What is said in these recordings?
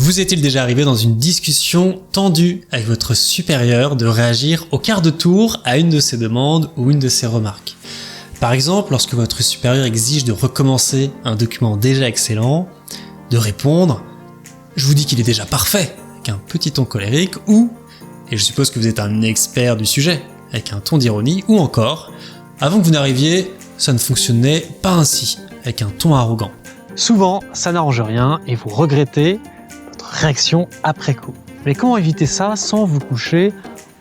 Vous est-il déjà arrivé dans une discussion tendue avec votre supérieur de réagir au quart de tour à une de ses demandes ou une de ses remarques? Par exemple, lorsque votre supérieur exige de recommencer un document déjà excellent, de répondre « Je vous dis qu'il est déjà parfait » avec un petit ton colérique ou « Et je suppose que vous êtes un expert du sujet » avec un ton d'ironie ou encore « Avant que vous n'arriviez, ça ne fonctionnait pas ainsi » avec un ton arrogant. Souvent, ça n'arrange rien et vous regrettez votre réaction après coup. Mais comment éviter ça sans vous coucher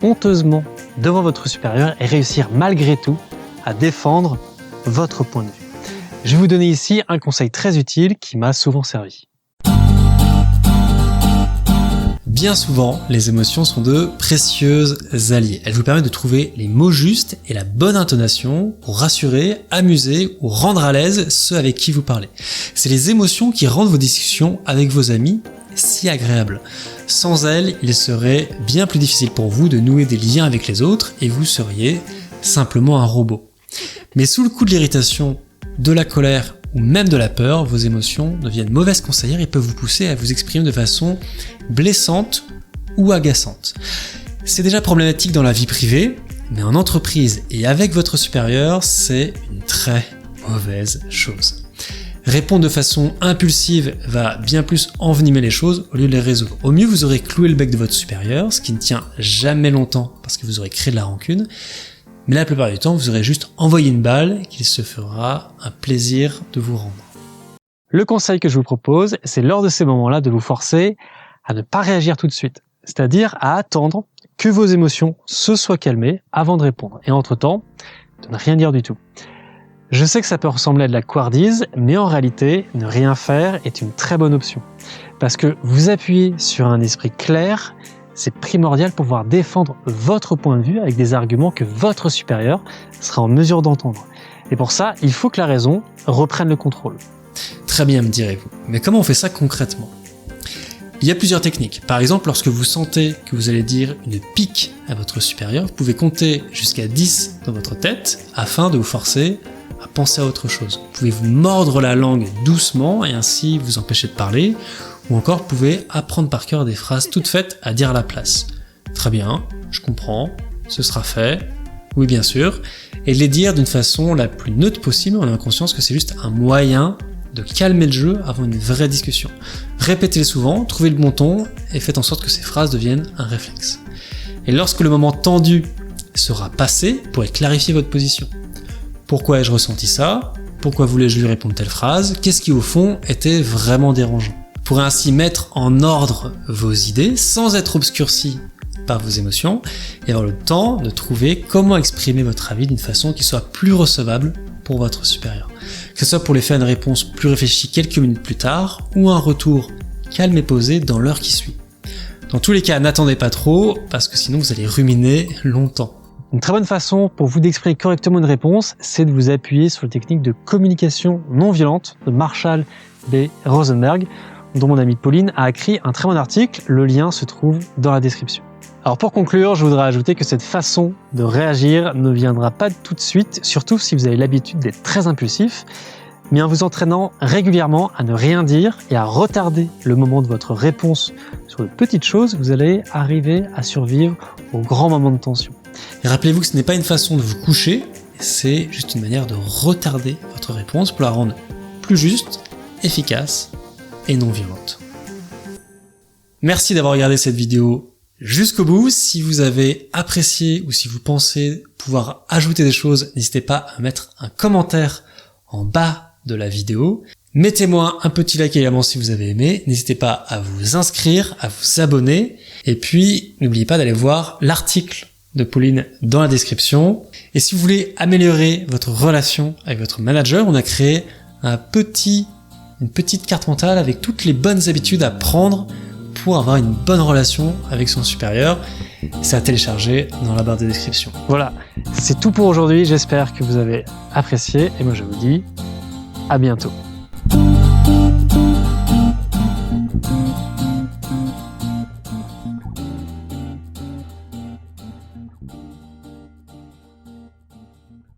honteusement devant votre supérieur et réussir malgré tout à défendre votre point de vue? Je vais vous donner ici un conseil très utile qui m'a souvent servi. Bien souvent, les émotions sont de précieuses alliées. Elles vous permettent de trouver les mots justes et la bonne intonation pour rassurer, amuser ou rendre à l'aise ceux avec qui vous parlez. C'est les émotions qui rendent vos discussions avec vos amis si agréables. Sans elles, il serait bien plus difficile pour vous de nouer des liens avec les autres et vous seriez simplement un robot. Mais sous le coup de l'irritation, de la colère ou même de la peur, vos émotions deviennent mauvaises conseillères et peuvent vous pousser à vous exprimer de façon blessante ou agaçante. C'est déjà problématique dans la vie privée, mais en entreprise et avec votre supérieur, c'est une très mauvaise chose. Répondre de façon impulsive va bien plus envenimer les choses au lieu de les résoudre. Au mieux, vous aurez cloué le bec de votre supérieur, ce qui ne tient jamais longtemps parce que vous aurez créé de la rancune. Mais la plupart du temps, vous aurez juste envoyé une balle qu'il se fera un plaisir de vous rendre. Le conseil que je vous propose, c'est lors de ces moments-là de vous forcer à ne pas réagir tout de suite. C'est-à-dire à attendre que vos émotions se soient calmées avant de répondre. Et entre-temps, de ne rien dire du tout. Je sais que ça peut ressembler à de la couardise, mais en réalité, ne rien faire est une très bonne option. Parce que vous appuyez sur un esprit clair, c'est primordial pour pouvoir défendre votre point de vue avec des arguments que votre supérieur sera en mesure d'entendre. Et pour ça, il faut que la raison reprenne le contrôle. Très bien, me direz-vous. Mais comment on fait ça concrètement? Il y a plusieurs techniques. Par exemple, lorsque vous sentez que vous allez dire une pique à votre supérieur, vous pouvez compter jusqu'à 10 dans votre tête afin de vous forcer à penser à autre chose. Vous pouvez vous mordre la langue doucement et ainsi vous empêcher de parler. Ou encore, vous pouvez apprendre par cœur des phrases toutes faites à dire à la place. Très bien, je comprends, ce sera fait, oui bien sûr, et les dire d'une façon la plus neutre possible en ayant conscience que c'est juste un moyen de calmer le jeu avant une vraie discussion. Répétez-les souvent, trouvez le bon ton et faites en sorte que ces phrases deviennent un réflexe. Et lorsque le moment tendu sera passé, vous pourrez clarifier votre position. Pourquoi ai-je ressenti ça? Pourquoi voulais-je lui répondre telle phrase? Qu'est-ce qui au fond était vraiment dérangeant? Vous pourrez ainsi mettre en ordre vos idées sans être obscurci par vos émotions et avoir le temps de trouver comment exprimer votre avis d'une façon qui soit plus recevable pour votre supérieur. Que ce soit pour lui faire une réponse plus réfléchie quelques minutes plus tard ou un retour calme et posé dans l'heure qui suit. Dans tous les cas, n'attendez pas trop parce que sinon vous allez ruminer longtemps. Une très bonne façon pour vous d'exprimer correctement une réponse, c'est de vous appuyer sur la technique de communication non violente de Marshall B. Rosenberg, dont mon amie Pauline a écrit un très bon article. Le lien se trouve dans la description. Alors pour conclure, je voudrais ajouter que cette façon de réagir ne viendra pas tout de suite, surtout si vous avez l'habitude d'être très impulsif, mais en vous entraînant régulièrement à ne rien dire et à retarder le moment de votre réponse sur de petites choses, vous allez arriver à survivre aux grands moments de tension. Et rappelez-vous que ce n'est pas une façon de vous coucher, c'est juste une manière de retarder votre réponse pour la rendre plus juste, efficace et non violente. Merci d'avoir regardé cette vidéo jusqu'au bout. Si vous avez apprécié ou si vous pensez pouvoir ajouter des choses, n'hésitez pas à mettre un commentaire en bas de la vidéo. Mettez-moi un petit like également si vous avez aimé. N'hésitez pas à vous inscrire, à vous abonner. Et puis, n'oubliez pas d'aller voir l'article de Pauline dans la description. Et si vous voulez améliorer votre relation avec votre manager, on a créé une petite carte mentale avec toutes les bonnes habitudes à prendre pour avoir une bonne relation avec son supérieur. C'est à télécharger dans la barre de description. Voilà, c'est tout pour aujourd'hui. J'espère que vous avez apprécié et moi je vous dis à bientôt.